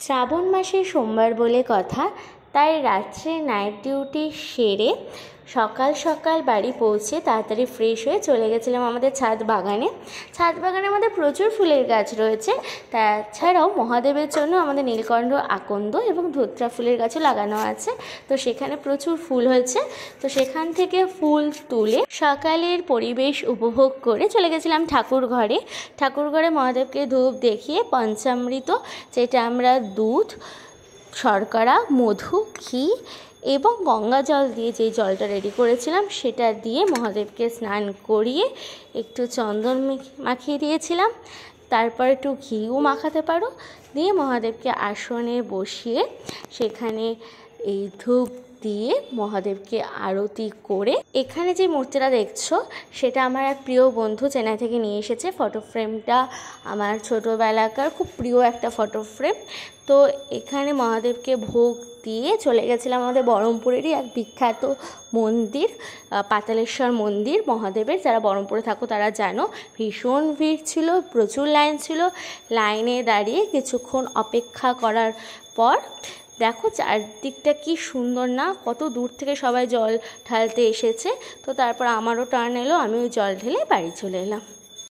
শ্রাবণ মাসে সোমবার বলে কথা, তাই রাত্রে নাইট ডিউটি সেরে সকাল সকাল বাড়ি পৌঁছে তাড়াতাড়ি ফ্রেশ হয়ে চলে গেছিলাম আমাদের ছাদ বাগানে। আমাদের প্রচুর ফুলের গাছ রয়েছে, তাছাড়াও মহাদেবের জন্য আমাদের নীলকণ্ঠ, আকন্দ এবং ধুত্রা ফুলের গাছও লাগানো আছে। তো সেখানে প্রচুর ফুল হয়েছে, তো সেখান থেকে ফুল তুলে সকালের পরিবেশ উপভোগ করে চলে গেছিলাম ঠাকুর ঘরে মহাদেবকে ধূপ দেখিয়ে পঞ্চামৃত, যেটা আমরা দুধ, শর্করা, মধু, ঘি এবং গঙ্গা জল দিয়ে যে জলটা রেডি করেছিলাম সেটা দিয়ে মহাদেবকে স্নান করিয়ে একটু চন্দন মাখিয়ে দিয়েছিলাম। তারপর একটু ঘিও মাখাতে পারো, দিয়ে মহাদেবকে আসনে বসিয়ে সেখানে এই ধূপ দিয়ে মহাদেবকে আরতি করে, এখানে যে মূর্তিটা দেখছো সেটা আমার এক প্রিয় বন্ধু চেন্নাই থেকে নিয়ে এসেছে। ফটো ফ্রেমটা আমার ছোটোবেলাকার খুব প্রিয় একটা ফটো ফ্রেম। তো এখানে মহাদেবকে ভোগ দিয়ে চলে গেছিলাম আমাদের বহরমপুরেরই এক বিখ্যাত মন্দির, পাতালেশ্বর মন্দির মহাদেবের। যারা বহরমপুরে থাকো তারা জানো, ভীষণ ভিড় ছিল, প্রচুর লাইন ছিল। লাইনে দাঁড়িয়ে কিছুক্ষণ অপেক্ষা করার পর দেখো চারদিকটা কি সুন্দর না, কত দূর থেকে সবাই জল ঢালতে এসেছে। তো তারপর আমারও টার্ন এলো, আমি ওই জল ঢেলে বাড়ি চলে এলাম।